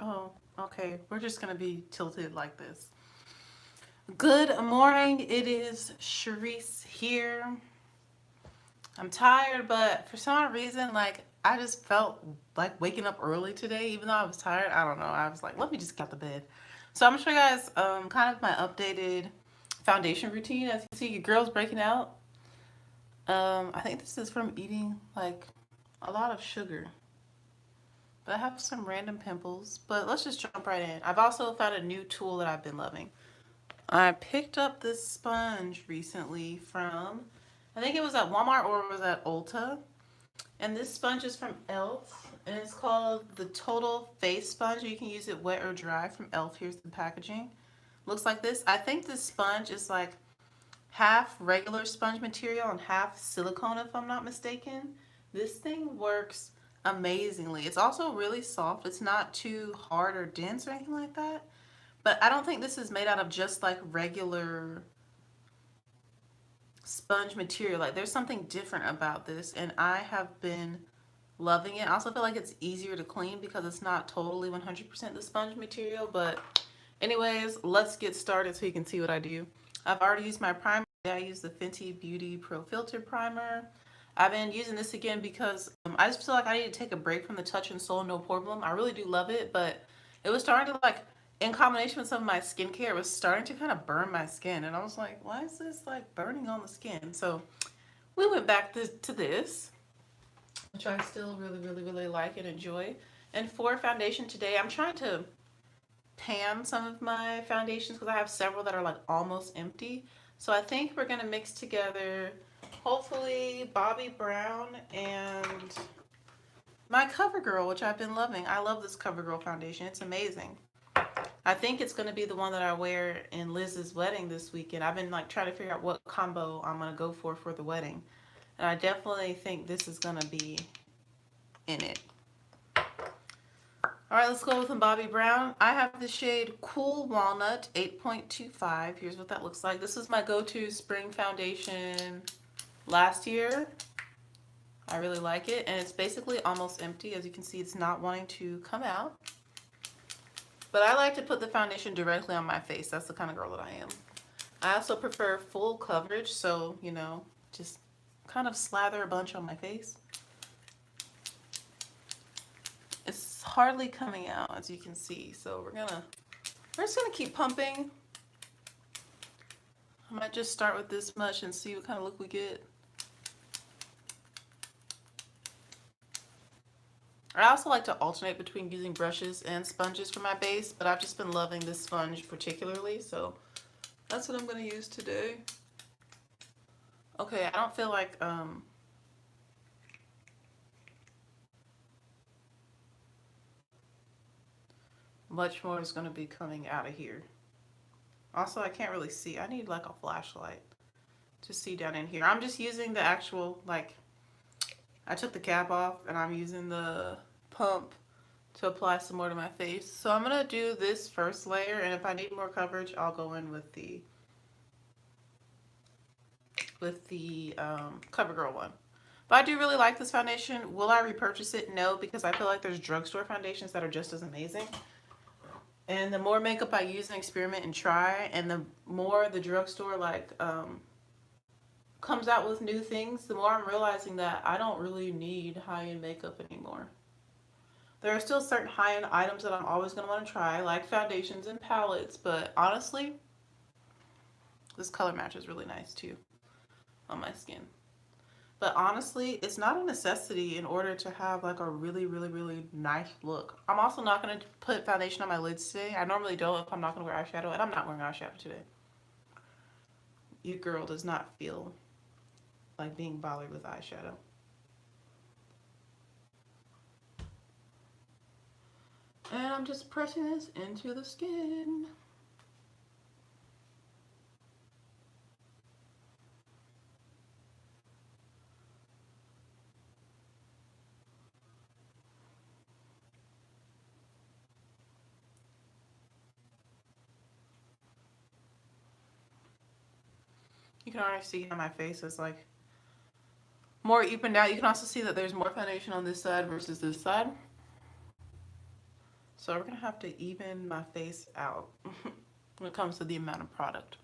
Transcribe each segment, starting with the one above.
Oh, okay. We're just gonna be tilted like this. Good morning. It is Sharice here. I'm tired, but for some reason, I just felt like waking up early today, even though I was tired. I don't know. I was like, let me just get out the bed. So I'm gonna show you guys kind of my updated foundation routine. As you can see, your girl's breaking out. I think this is from eating like a lot of sugar. But I have some random pimples. But let's just jump right in. I've also found a new tool that I've been loving. I picked up this sponge recently from, I think it was at Walmart or it was at Ulta. And this sponge is from e.l.f. And it's called the Total Face Sponge. You can use it wet or dry from e.l.f. Here's the packaging. Looks like this. I think this sponge is like half regular sponge material and half silicone if I'm not mistaken. This thing works amazingly. It's also really soft. It's not too hard or dense or anything like that. But I don't think this is made out of just like regular sponge material. Like there's something different about this and I have been loving it. I also feel like it's easier to clean because it's not totally 100% the sponge material. But anyways, let's get started so you can see what I do. I've already used my primer. I use the Fenty Beauty Pro Filter Primer. I've been using this again because I just feel like I need to take a break from the Touch and Soul No Problem. I really do love it, but it was starting to like, in combination with some of my skincare, it was starting to kind of burn my skin. And I was like, why is this like burning on the skin? So we went back to this, which I still really like and enjoy. And for foundation today, I'm trying to pan some of my foundations because I have several that are like almost empty. So I think we're gonna mix together hopefully Bobbi Brown and my CoverGirl, which I've been loving. I love this CoverGirl foundation. It's amazing. I think it's gonna be the one that I wear in Liz's wedding this weekend. I've been like trying to figure out what combo I'm gonna go for the wedding. And I definitely think this is gonna be in it. All right, let's go with some Bobbi Brown. I have the shade Cool Walnut 8.25. Here's what that looks like. This is my go-to spring foundation last year. I really like it, and it's basically almost empty. As you can see, it's not wanting to come out. But I like to put the foundation directly on my face. That's the kind of girl that I am. I also prefer full coverage, so, you know, just kind of slather a bunch on my face. It's hardly coming out, as you can see, so we're just gonna keep pumping. I might just start with this much and see what kind of look we get. I also like to alternate between using brushes and sponges for my base, but I've just been loving this sponge particularly, so that's what I'm going to use today. Okay, I don't feel like much more is going to be coming out of here. Also, I can't really see. I need like a flashlight to see down in here. I'm just using the actual, like, I took the cap off and I'm using the pump to apply some more to my face. So I'm going to do this first layer, and if I need more coverage, I'll go in with the CoverGirl one. But I do really like this foundation. Will I repurchase it? No, because I feel like there's drugstore foundations that are just as amazing. And the more makeup I use and experiment and try, and the more the drugstore comes out with new things, the more I'm realizing that I don't really need high-end makeup anymore. There are still certain high-end items that I'm always going to want to try, like foundations and palettes, but honestly, this color match is really nice too on my skin. But honestly, it's not a necessity in order to have like a really nice look. I'm also not going to put foundation on my lids today. I normally don't if I'm not going to wear eyeshadow, and I'm not wearing eyeshadow today. Your girl does not feel like being bothered with eyeshadow. And I'm just pressing this into the skin. You can already see how my face is like more evened out. You can also see that there's more foundation on this side versus this side. So we're gonna have to even my face out when it comes to the amount of product.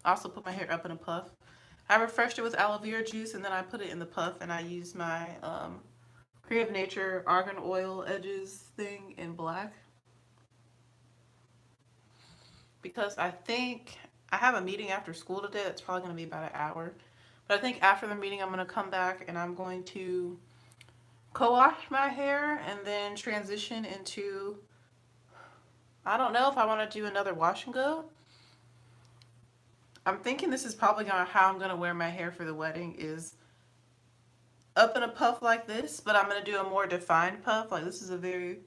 I also put my hair up in a puff. I refreshed it with aloe vera juice and then I put it in the puff and I used my Creative Nature Argan Oil Edges thing in black. Because I think I have a meeting after school today that's probably going to be about an hour. But I think after the meeting I'm going to come back and I'm going to co-wash my hair and then transition into, I don't know if I want to do another wash and go. I'm thinking this is probably how I'm going to wear my hair for the wedding, is up in a puff like this, but I'm going to do a more defined puff. Like this is a very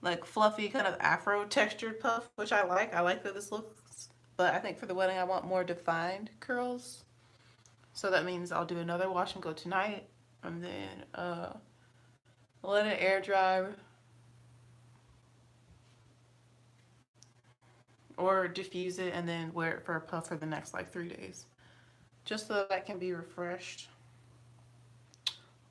like fluffy kind of afro textured puff, which I like. I like that this looks, but I think for the wedding I want more defined curls. So that means I'll do another wash and go tonight and then let it air dry or diffuse it and then wear it for a puff for the next like 3 days, just so that I can be refreshed.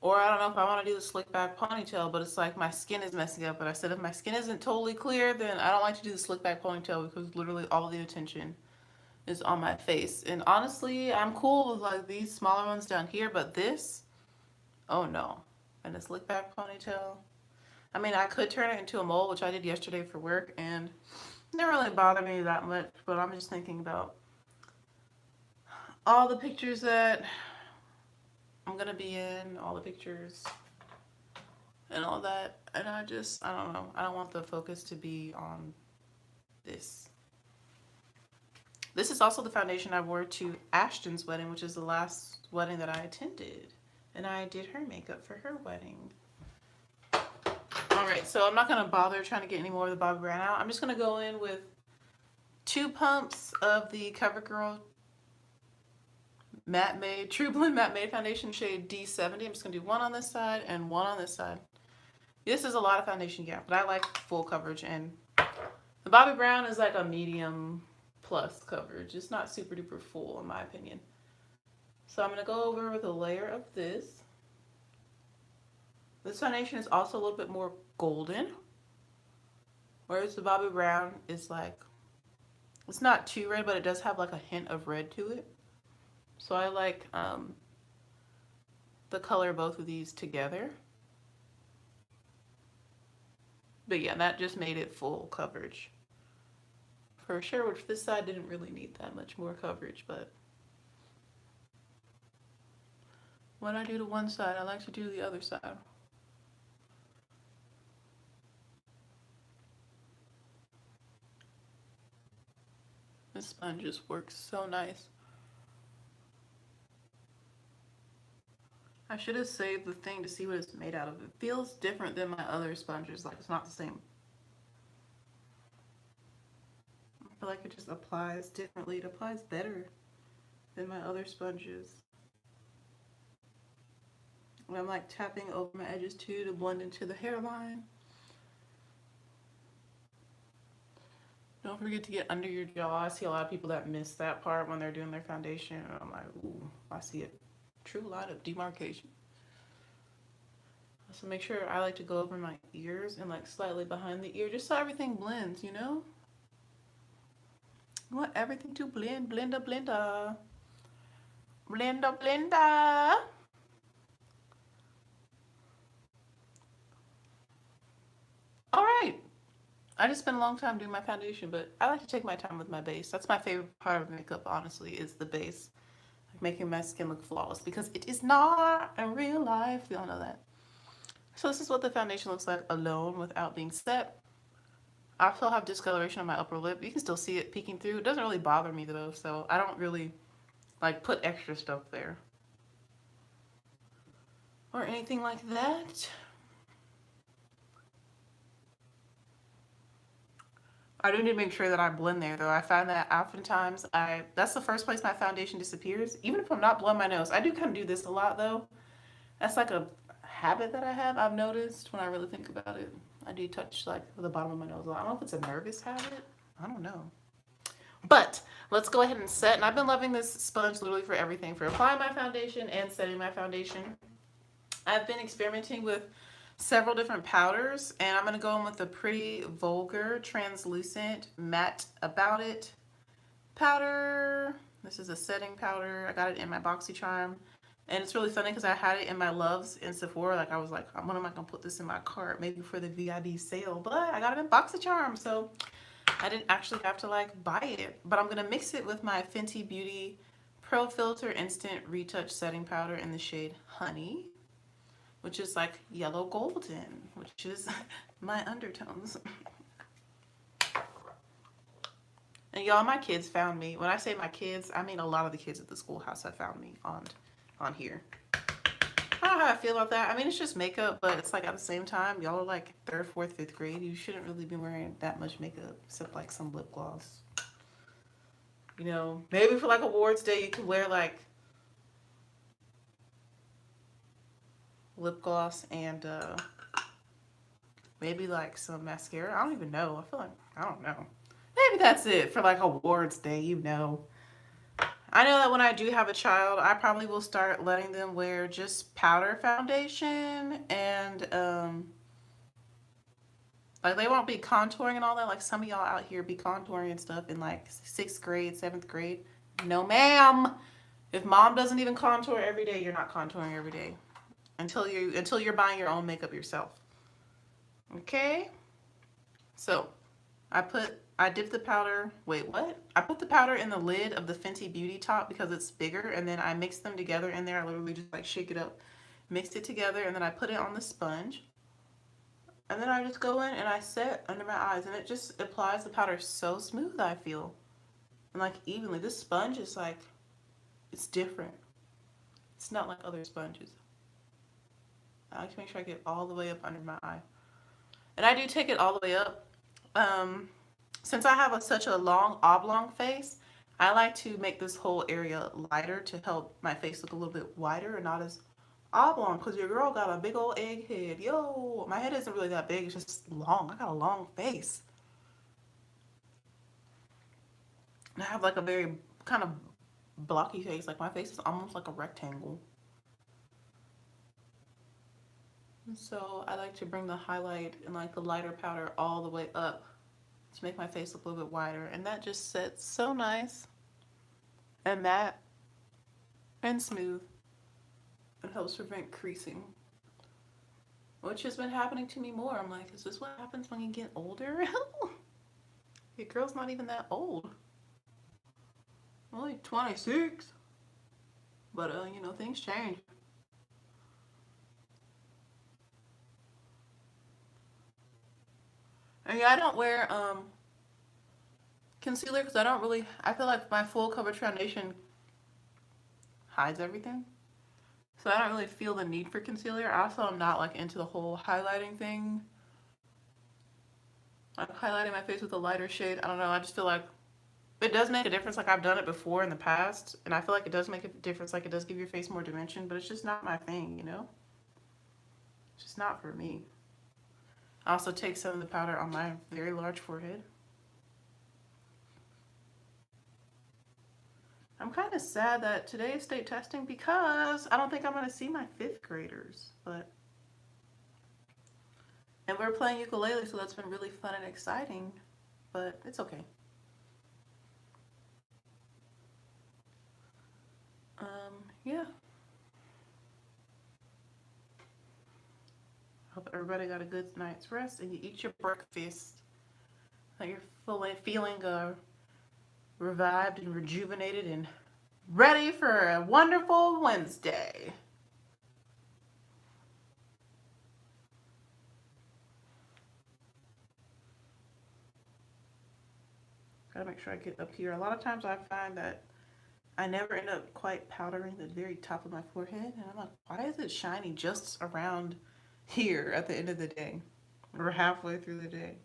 Or I don't know if I want to do the slick back ponytail, but it's like my skin is messing up. But I said if my skin isn't totally clear, then I don't like to do the slick back ponytail because literally all the attention is on my face. And honestly, I'm cool with like these smaller ones down here, but this, oh no. And a slick back ponytail. I mean, I could turn it into a mole, which I did yesterday for work, and it didn't really bother me that much. But I'm just thinking about all the pictures that I'm gonna be in, all the pictures and all that, and I don't know, I don't want the focus to be on this. This is also the foundation I wore to Ashton's wedding, which is the last wedding that I attended, and I did her makeup for her wedding. Alright, so I'm not gonna bother trying to get any more of the Bobbi Brown out. I'm just gonna go in with 2 pumps of the CoverGirl Matte Made, True Blend Matte Made Foundation shade D70. I'm just going to do one on this side and one on this side. This is a lot of foundation, yeah, but I like full coverage, and the Bobbi Brown is like a medium plus coverage. It's not super duper full in my opinion. So I'm going to go over with a layer of this. This foundation is also a little bit more golden, whereas the Bobbi Brown is like, it's not too red, but it does have like a hint of red to it. So I like the color of both of these together. But yeah, that just made it full coverage for sure, which this side didn't really need that much more coverage. But when I do to one side, I like to do the other side. This sponge just works so nice. I should have saved the thing to see what it's made out of. It feels different than my other sponges, like it's not the same. I feel like it just applies differently. It applies better than my other sponges. And I'm like tapping over my edges too to blend into the hairline. Don't forget to get under your jaw. I see a lot of people that miss that part when they're doing their foundation. And I'm like, ooh, I see it. True line of demarcation. So make sure I like to go over my ears and like slightly behind the ear just so everything blends, you know? You want everything to blend, blenda, blenda. Blenda, blenda. All right. I just spent a long time doing my foundation, but I like to take my time with my base. That's my favorite part of makeup, honestly, is the base. Making my skin look flawless, because it is not in real life. We all know that. So this is what the foundation looks like alone without being set. I still have discoloration on my upper lip. You can still see it peeking through. It doesn't really bother me though, so I don't really like put extra stuff there or anything like that. I do need to make sure that I blend there though. I find that oftentimes that's the first place my foundation disappears, even if I'm not blowing my nose. I do kind of do this a lot though. That's like a habit that I have, I've noticed when I really think about it. I do touch like the bottom of my nose a lot. I don't know if it's a nervous habit. I don't know. But let's go ahead and set. And I've been loving this sponge literally for everything, for applying my foundation and setting my foundation. I've been experimenting with several different powders, and I'm going to go in with the Pretty Vulgar Translucent Matte About It powder. This is a setting powder. I got it in my BoxyCharm. And it's really funny because I had it in my Loves in Sephora. Like I was like, when am I going to put this in my cart? Maybe for the VIB sale. But I got it in BoxyCharm. So I didn't actually have to like buy it. But I'm going to mix it with my Fenty Beauty Pro Filter Instant Retouch Setting Powder in the shade Honey, which is like yellow golden, which is my undertones. And y'all, my kids found me. When I say my kids, I mean a lot of the kids at the schoolhouse have found me on here. I don't know how I feel about that. I mean, it's just makeup, but it's like at the same time, y'all are like 3rd, 4th, 5th grade. You shouldn't really be wearing that much makeup except like some lip gloss. You know, maybe for like awards day, you can wear like lip gloss and maybe like some mascara. I don't even know. I feel like, I don't know. Maybe that's it for like awards day, you know. I know that when I do have a child, I probably will start letting them wear just powder foundation and like they won't be contouring and all that. Like some of y'all out here be contouring and stuff in like 6th grade, 7th grade. No, ma'am. If mom doesn't even contour every day, you're not contouring every day until you're buying your own makeup yourself. Okay? So, I dipped the powder, wait, what? I put the powder in the lid of the Fenty Beauty top because it's bigger, and then I mixed them together in there. I literally just like shake it up, mixed it together, and then I put it on the sponge. And then I just go in and I set under my eyes, and it just applies the powder so smooth, I feel. And like evenly. This sponge is like, it's different. It's not like other sponges. I like to make sure I get all the way up under my eye. And I do take it all the way up. Since I have such a long oblong face, I like to make this whole area lighter to help my face look a little bit wider and not as oblong, because your girl got a big old egg head. Yo, my head isn't really that big, it's just long. I got a long face. And I have like a very kind of blocky face. Like my face is almost like a rectangle. And so I like to bring the highlight and like the lighter powder all the way up to make my face look a little bit wider, and that just sits so nice and matte and smooth and helps prevent creasing, which has been happening to me more. I'm like, is this what happens when you get older? Your girl's not even that old, only 26, but you know, things change. And yeah, I don't wear concealer because I feel like my full coverage foundation hides everything. So I don't really feel the need for concealer. Also, I'm not like into the whole highlighting thing. Like highlighting my face with a lighter shade. I don't know. I just feel like it does make a difference. Like I've done it before in the past, and I feel like it does make a difference. Like it does give your face more dimension, but it's just not my thing, you know? It's just not for me. I also take some of the powder on my very large forehead. I'm kind of sad that today is state testing because I don't think I'm going to see my 5th graders, and we're playing ukulele, so that's been really fun and exciting, but it's okay. Yeah. Hope everybody got a good night's rest and you eat your breakfast. That you're feeling revived and rejuvenated and ready for a wonderful Wednesday. Gotta make sure I get up here. A lot of times I find that I never end up quite powdering the very top of my forehead, and I'm like, why is it shiny just around here at the end of the day or halfway through the day?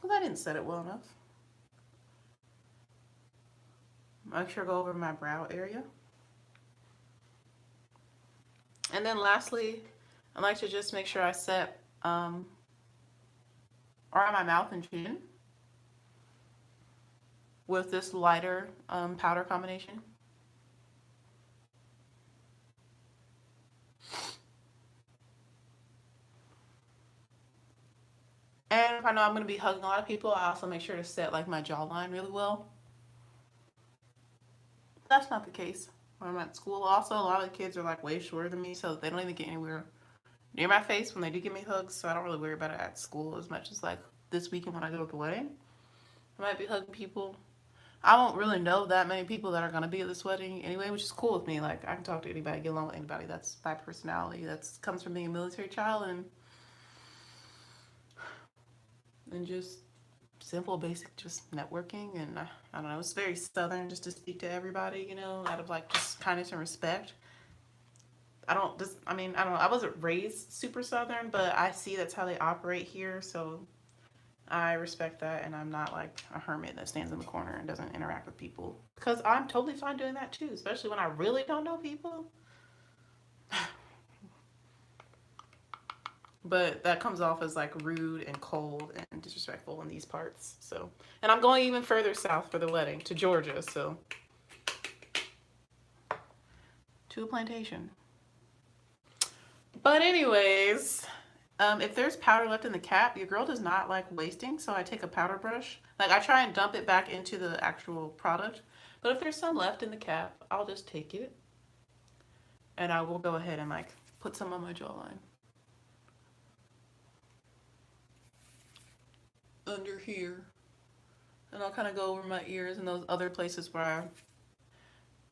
Well, I didn't set it well enough. Make sure I go over my brow area. And then lastly, I like to just make sure I set around my mouth and chin with this lighter powder combination. if I know I'm going to be hugging a lot of people, I also make sure to set like my jawline really well. That's not the case when I'm at school. Also, a lot of the kids are like way shorter than me, so they don't even get anywhere near my face when they do give me hugs. So I don't really worry about it at school as much as like this weekend when I go to the wedding. I might be hugging people. I won't really know that many people that are going to be at this wedding anyway, which is cool with me. Like, I can talk to anybody, get along with anybody. That's my personality. That comes from being a military child and just simple, basic, just networking. And I don't know, it's very Southern just to speak to everybody, you know, out of like just kindness and respect. I don't know. I wasn't raised super Southern, but I see that's how they operate here. So I respect that, and I'm not like a hermit that stands in the corner and doesn't interact with people. Because I'm totally fine doing that too, especially when I really don't know people. But that comes off as like rude and cold and disrespectful in these parts. So, and I'm going even further south for the wedding to Georgia, so to a plantation. But anyways, if there's powder left in the cap, your girl does not like wasting, so I take a powder brush. Like, I try and dump it back into the actual product, but if there's some left in the cap, I'll just take it and I will go ahead and like put some on my jawline. Under here. And I'll kind of go over my ears and those other places where I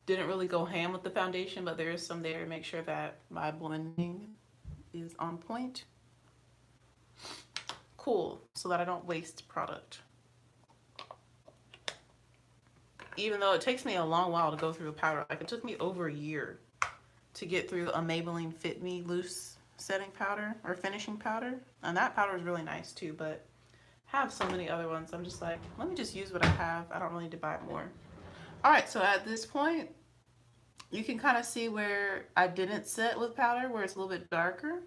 didn't really go ham with the foundation, but there is some there to make sure that my blending is on point. Cool, so that I don't waste product. Even though it takes me a long while to go through a powder, like it took me over a year to get through a Maybelline Fit Me Loose setting powder or finishing powder. And that powder is really nice too, but I have so many other ones. I'm just like, let me just use what I have. I don't really need to buy more. All right, so at this point, you can kind of see where I didn't set with powder, where it's a little bit darker.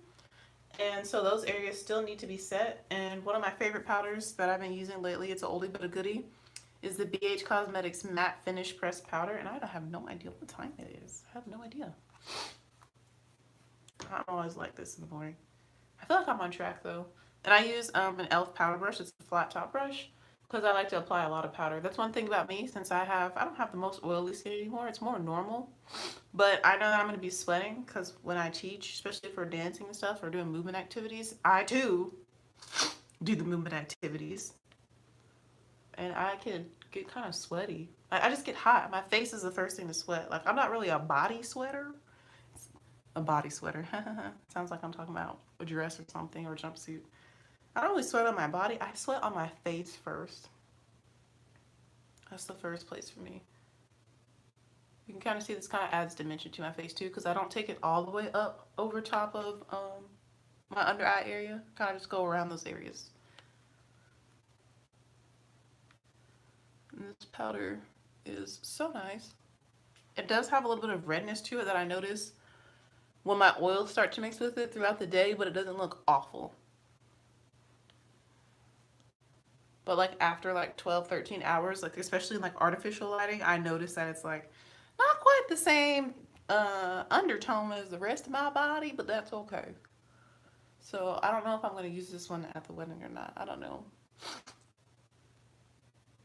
And so those areas still need to be set. And one of my favorite powders that I've been using lately, it's an oldie but a goodie, is the BH Cosmetics Matte Finish Pressed Powder. And I have no idea what time it is. I have no idea. I'm always like this in the morning. I feel like I'm on track though. And I use an e.l.f. powder brush. It's a flat top brush because I like to apply a lot of powder. That's one thing about me, since I don't have the most oily skin anymore. It's more normal. But I know that I'm going to be sweating because when I teach, especially for dancing and stuff or doing movement activities, I too do the movement activities. And I can get kind of sweaty. I just get hot. My face is the first thing to sweat. Like, I'm not really a body sweater. A body sweater. Sounds like I'm talking about a dress or something, or a jumpsuit. I don't really sweat on my body. I sweat on my face first. That's the first place for me. You can kind of see this kind of adds dimension to my face too, because I don't take it all the way up over top of my under eye area. Kind of just go around those areas. And this powder is so nice. It does have a little bit of redness to it that I notice when my oils start to mix with it throughout the day, but it doesn't look awful. But like after like 12, 13 hours, like especially in like artificial lighting, I notice that it's like not quite the same undertone as the rest of my body, but that's okay. So I don't know if I'm going to use this one at the wedding or not. I don't know.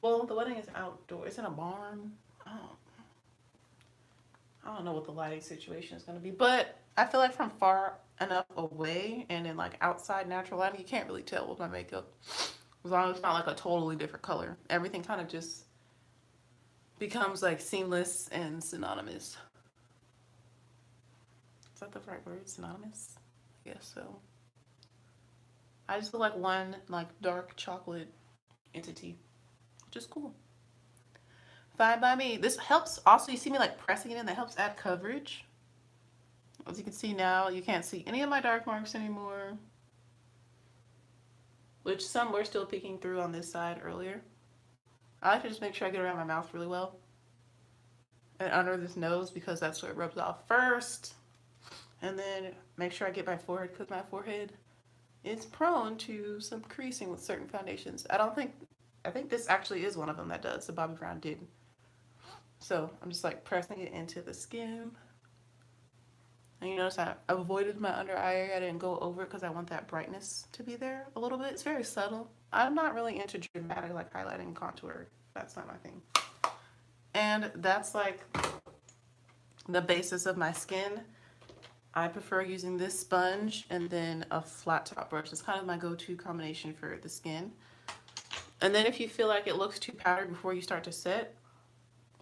Well, the wedding is outdoor. It's in a barn. I don't know what the lighting situation is going to be, but I feel like from far enough away and in like outside natural lighting, you can't really tell with my makeup. As long as it's not like a totally different color. Everything kind of just becomes like seamless and synonymous. Is that the right word? Synonymous? I guess so. I just look like one like dark chocolate entity, which is cool. Fine by me. This helps also, you see me like pressing it in, that helps add coverage. As you can see now, you can't see any of my dark marks anymore, which some were still peeking through on this side earlier. I like to just make sure I get around my mouth really well and under this nose, because that's where it rubs off first. And then make sure I get my forehead, because my forehead is prone to some creasing with certain foundations. I think this actually is one of them that does. The Bobbi Brown did. So I'm just like pressing it into the skin And you notice I avoided my under eye area. I didn't go over it because I want that brightness to be there a little bit. It's very subtle. I'm not really into dramatic like highlighting and contour. That's not my thing. And that's like the basis of my skin. I prefer using this sponge and then a flat top brush. It's kind of my go-to combination for the skin. And then if you feel like it looks too powdered before you start to set,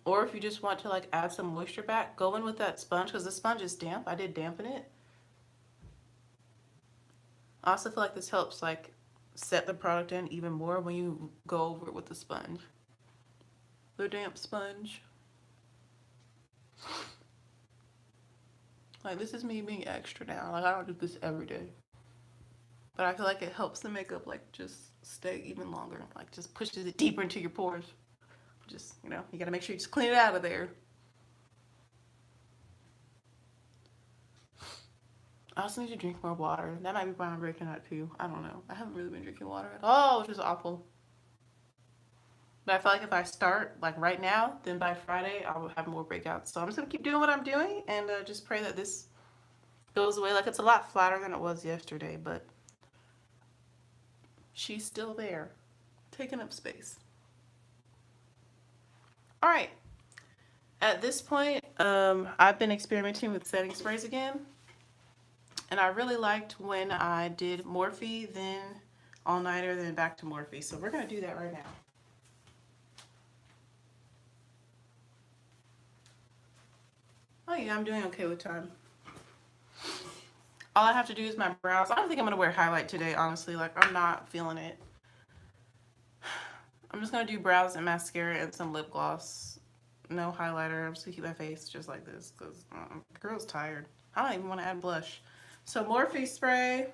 or if you just want to like add some moisture back, go in with that sponge because the sponge is damp. I did dampen it. I also feel like this helps like set the product in even more when you go over it with the sponge. The damp sponge. Like this is me being extra now. Like I don't do this every day. But I feel like it helps the makeup like just stay even longer. Like just pushes it deeper into your pores. Just, you know, you gotta make sure you just clean it out of there. I also need to drink more water. That might be why I'm breaking out too. I don't know. I haven't really been drinking water at all, which is awful. But I feel like if I start like right now, then by Friday I will have more breakouts. So I'm just gonna keep doing what I'm doing and just pray that this goes away. Like it's a lot flatter than it was yesterday, but she's still there, taking up space. All right. At this point, I've been experimenting with setting sprays again. And I really liked when I did Morphe, then All Nighter, then back to Morphe. So we're going to do that right now. Oh yeah, I'm doing okay with time. All I have to do is my brows. I don't think I'm going to wear highlight today, honestly. Like, I'm not feeling it. I'm just going to do brows and mascara and some lip gloss. No highlighter. I'm just going to keep my face just like this because the girl's tired. I don't even want to add blush. So Morphe spray.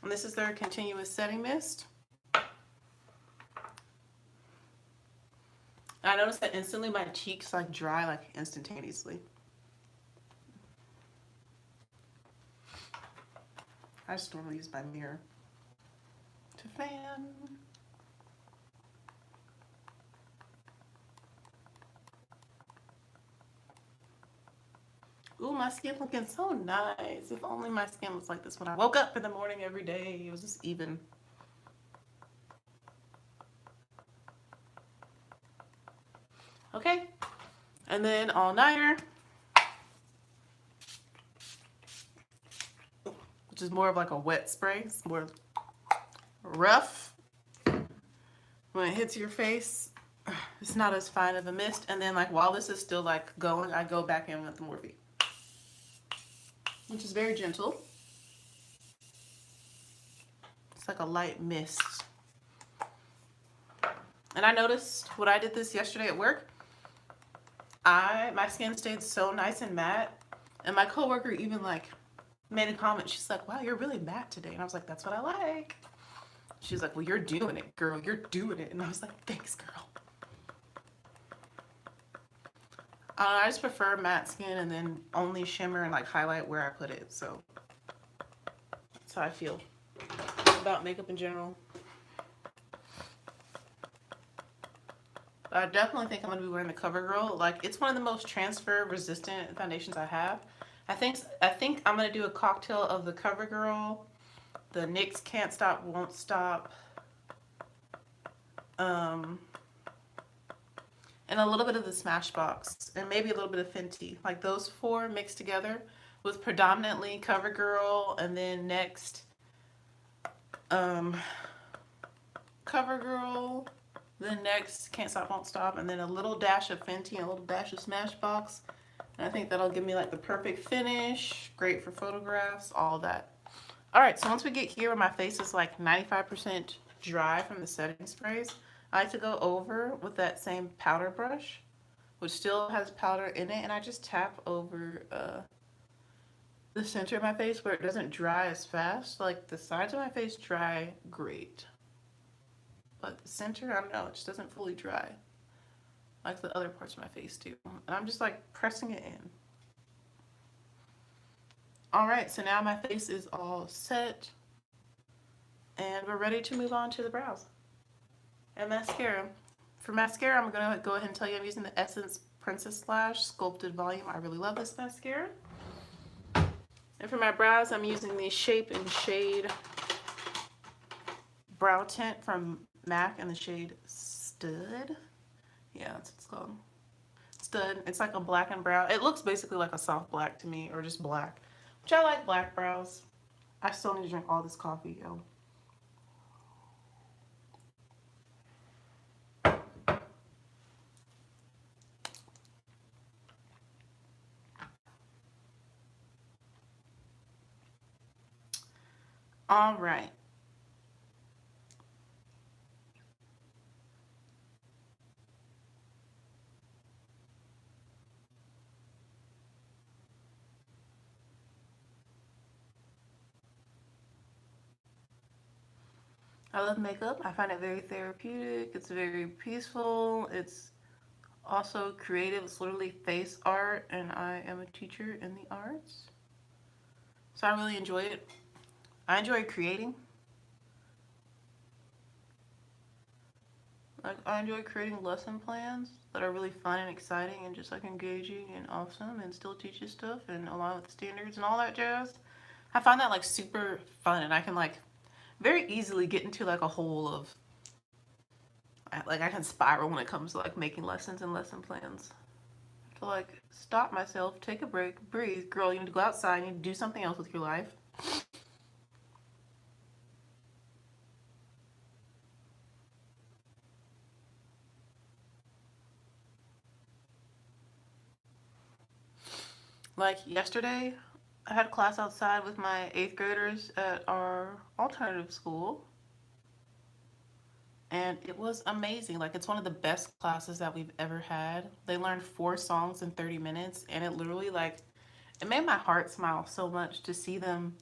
And this is their continuous setting mist. I noticed that instantly my cheeks like dry like instantaneously. I just normally use my mirror to fan. Ooh, my skin looking so nice. If only my skin was like this when I woke up in the morning every day. It was just even. Okay, and then All Nighter, which is more of like a wet spray. It's more rough. When it hits your face, it's not as fine of a mist. And then like while this is still like going, I go back in with the Morphe, which is very gentle. It's like a light mist. And I noticed when I did this yesterday at work, my skin stayed so nice and matte. And my coworker even like made a comment. She's like, wow, you're really matte today. And I was like, that's what I like. She's like, well, you're doing it, girl. You're doing it. And I was like, thanks, girl. I just prefer matte skin and then only shimmer and like highlight where I put it. So that's how I feel about makeup in general. I definitely think I'm going to be wearing the CoverGirl. Like, it's one of the most transfer resistant foundations I have. I think I'm going to do a cocktail of the CoverGirl, the NYX Can't Stop, Won't Stop, and a little bit of the Smashbox, and maybe a little bit of Fenty. Like, those four mixed together with predominantly CoverGirl, and then next, CoverGirl, then next Can't Stop, Won't Stop, and then a little dash of Fenty and a little dash of Smashbox. And I think that'll give me like the perfect finish, great for photographs, all that. All right, so once we get here where my face is like 95% dry from the setting sprays, I like to go over with that same powder brush, which still has powder in it, and I just tap over the center of my face where it doesn't dry as fast. Like the sides of my face dry great, but the center, I don't know, it just doesn't fully dry like the other parts of my face do. And I'm just like pressing it in. All right, so now my face is all set and we're ready to move on to the brows and mascara. For mascara, I'm going to go ahead and tell you I'm using the Essence Princess Lash Sculpted Volume. I really love this mascara. And for my brows, I'm using the Shape and Shade Brow Tint from MAC in the shade Stud. Yeah, that's what it's called. Stud. It's like a blackened brow. It looks basically like a soft black to me, or just black, which I like black brows. I still need to drink all this coffee, yo. All right. I love makeup. I find it very therapeutic. It's very peaceful. It's also creative. It's literally face art, and I am a teacher in the arts. So I really enjoy it. I enjoy creating. Like, I enjoy creating lesson plans that are really fun and exciting and just like engaging and awesome and still teaches stuff and align with the standards and all that jazz. I find that like super fun, and I can like very easily get into like a hole of like I can spiral when it comes to like making lessons and lesson plans. To like stop myself, take a break, breathe. Girl, you need to go outside, you need to do something else with your life. Like yesterday, I had class outside with my 8th graders at our alternative school. And it was amazing. Like, it's one of the best classes that we've ever had. They learned 4 songs in 30 minutes, and it literally, like, it made my heart smile so much to see them,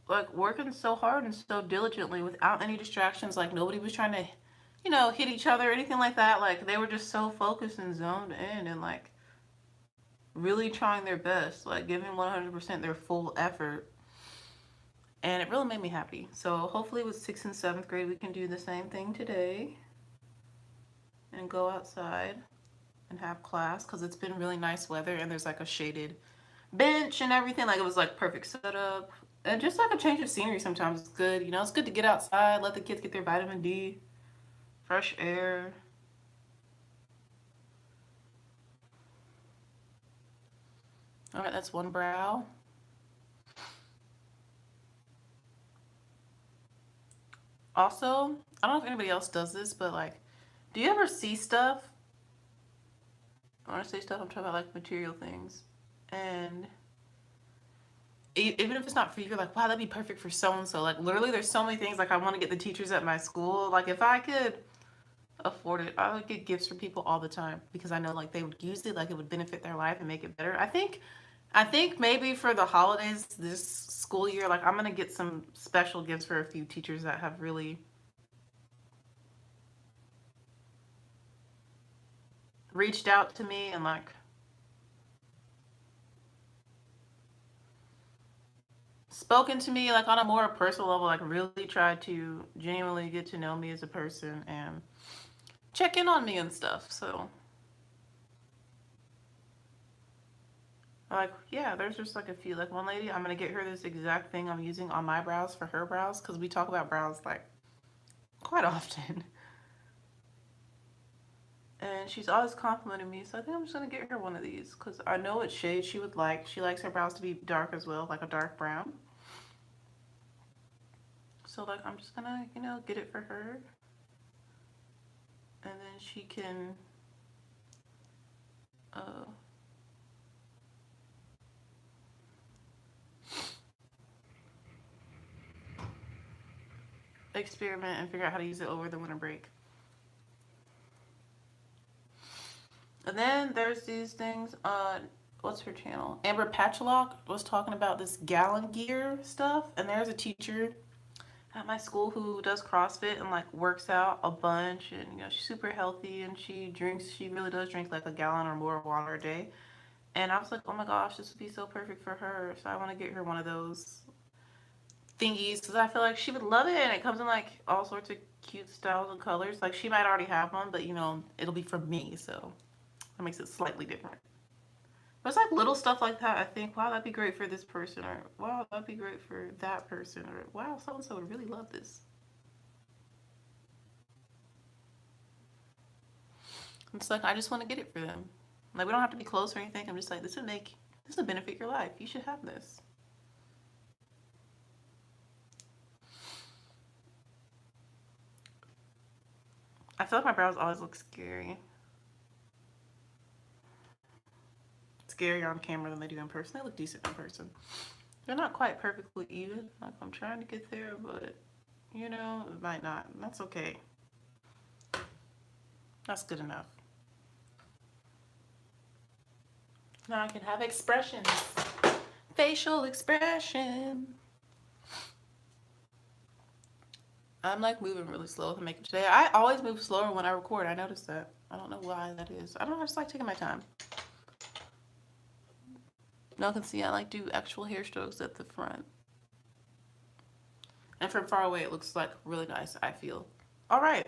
like, working so hard and so diligently without any distractions. Like, nobody was trying to, hit each other or anything like that. Like, they were just so focused and zoned in and, like, really trying their best, like, giving 100% their full effort. And it really made me happy. So hopefully with 6th and 7th grade, we can do the same thing today and go outside and have class, because it's been really nice weather and there's like a shaded bench and everything. Like, it was like perfect setup, and just like a change of scenery sometimes is good. It's good to get outside, let the kids get their vitamin D, fresh air. All right, that's one brow. Also, I don't know if anybody else does this, but like, do you ever see stuff? When I say stuff, I'm talking about like material things. And even if it's not for you, you're like, wow, that'd be perfect for so and so. Like, literally, there's so many things like I want to get the teachers at my school. Like, if I could afford it, I would get gifts from people all the time, because I know like they would use it, like it would benefit their life and make it better. I think maybe for the holidays this school year, like I'm gonna get some special gifts for a few teachers that have really reached out to me and like spoken to me like on a more personal level, like really tried to genuinely get to know me as a person and check in on me and stuff. So like, yeah, there's just like a few. Like, one lady, I'm gonna get her this exact thing I'm using on my brows for her brows, because we talk about brows like quite often. And she's always complimenting me, so I think I'm just gonna get her one of these, because I know what shade she would like. She likes her brows to be dark as well, like a dark brown. So like, I'm just gonna, get it for her, and then she can uh, experiment and figure out how to use it over the winter break. And then there's these things on, what's her channel? Amber Patchlock was talking about this gallon gear stuff, and there's a teacher at my school who does CrossFit and like works out a bunch, and she's super healthy, and she really does drink like a gallon or more of water a day. And I was like, oh my gosh, this would be so perfect for her. So I want to get her one of those thingies, because I feel like she would love it, and it comes in like all sorts of cute styles and colors. Like she might already have one, but you know, it'll be from me, so that makes it slightly different. But it's like little stuff like that. I think, wow, that'd be great for this person, or wow, that'd be great for that person, or wow, so and so would really love this. It's like I just want to get it for them. Like we don't have to be close or anything. I'm just like, this would benefit your life. You should have this. I feel like my brows always look scarier on camera than they do in person. They look decent in person. They're not quite perfectly even. Like I'm trying to get there, but you know, it might not. That's okay. That's good enough. Now I can have expressions. Facial expression. I'm like moving really slow to make it today. I always move slower when I record. I noticed that. I don't know why that is. I don't know. I just like taking my time. Now you can see I like do actual hair strokes at the front. And from far away, it looks like really nice, I feel. All right.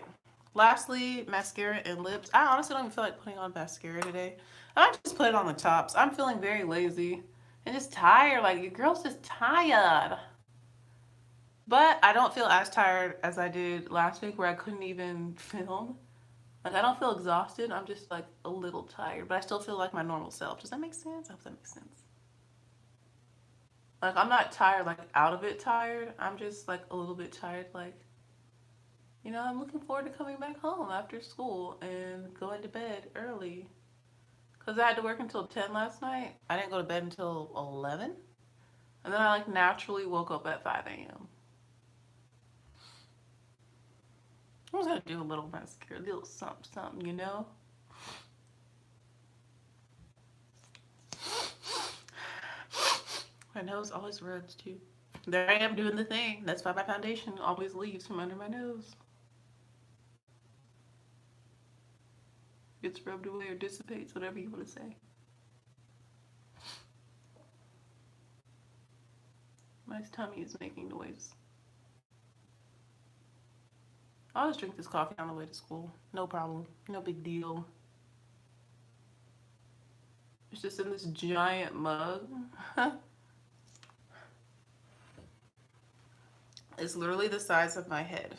Lastly, mascara and lips. I honestly don't even feel like putting on mascara today. I might just put it on the tops. I'm feeling very lazy and just tired. Like, your girl's just tired. But I don't feel as tired as I did last week where I couldn't even film. Like, I don't feel exhausted. I'm just, like, a little tired. But I still feel like my normal self. Does that make sense? I hope that makes sense. Like, I'm not tired, like, out of it tired. I'm just, like, a little bit tired, like, you know, I'm looking forward to coming back home after school and going to bed early. Because I had to work until 10 last night. I didn't go to bed until 11. And then I, like, naturally woke up at 5 a.m. I was going to do a little mascara, a little something, something, you know? My nose always runs, too. There I am doing the thing. That's why my foundation always leaves from under my nose. Gets rubbed away or dissipates, whatever you want to say. My tummy is making noise. I'll just drink this coffee on the way to school. No problem. No big deal. It's just in this giant mug. It's literally the size of my head.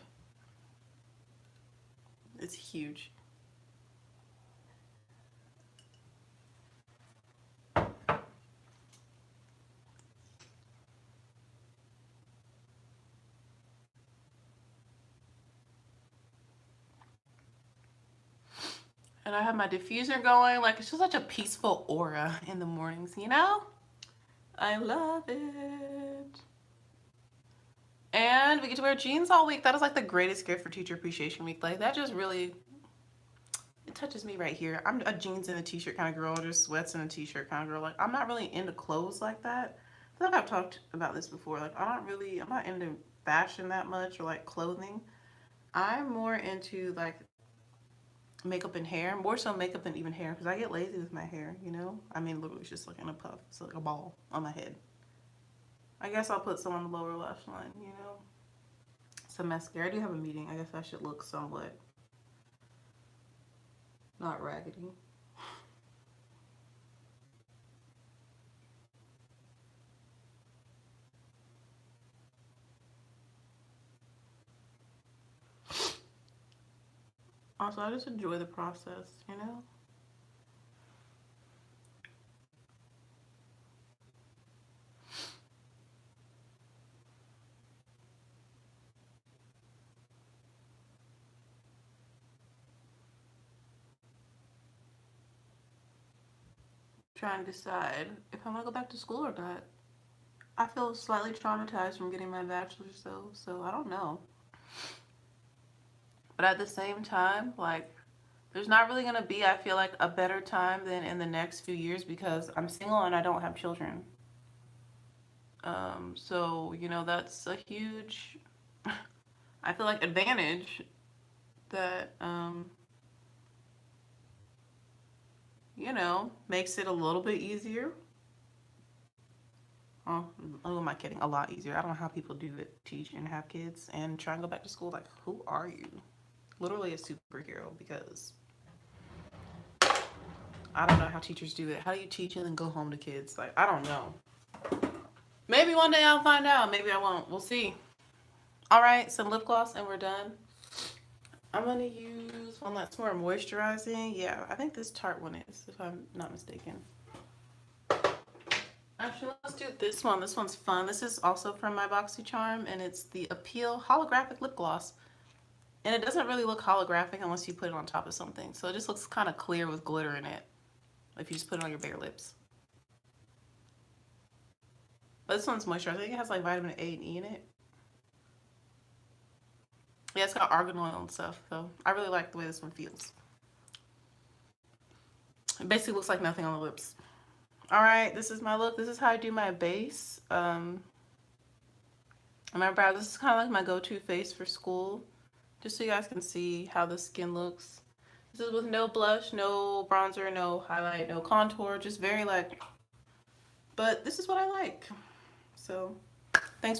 It's huge. And I have my diffuser going. Like, it's just such a peaceful aura in the mornings, you know? I love it. And we get to wear jeans all week. That is like the greatest gift for Teacher Appreciation Week. Like, that just really, it touches me right here. I'm a jeans and a t-shirt kind of girl, or just sweats and a t-shirt kind of girl. Like, I'm not really into clothes like that. I feel like I've talked about this before. Like, I'm not into fashion that much, or like clothing. I'm more into like makeup and hair, more so makeup than even hair, because I get lazy with my hair, you know? I mean, literally, it's just like in a puff. It's like a ball on my head. I guess I'll put some on the lower lash line, you know? Some mascara. I do have a meeting. I guess I should look somewhat not raggedy. Also, I just enjoy the process, you know? Trying to decide if I'm gonna go back to school or not. I feel slightly traumatized from getting my bachelor's though, so I don't know. But at the same time, like, there's not really gonna be, I feel like, a better time than in the next few years because I'm single and I don't have children. So, you know, that's a huge, I feel like, advantage that, you know, makes it a little bit easier. Oh, who am I kidding? A lot easier. I don't know how people do it, teach and have kids and try and go back to school. Like, who are you? Literally a superhero, because I don't know how teachers do it. How do you teach and then go home to kids? Like, I don't know. Maybe one day I'll find out. Maybe I won't. We'll see. All right, some lip gloss and we're done. I'm going to use one that's more moisturizing. Yeah, I think this Tarte one is, if I'm not mistaken. Actually, let's do this one. This one's fun. This is also from my BoxyCharm, and it's the Appeal Holographic Lip Gloss. And it doesn't really look holographic unless you put it on top of something. So it just looks kind of clear with glitter in it if you just put it on your bare lips. But this one's moisturizing. I think it has like vitamin A and E in it. Yeah, it's got argan oil and stuff. So I really like the way this one feels. It basically looks like nothing on the lips. All right, this is my look. This is how I do my base. My brow, this is kind of like my go-to face for school. Just so you guys can see how the skin looks. This is with no blush, no bronzer, no highlight, no contour. Just very like, but this is what I like. So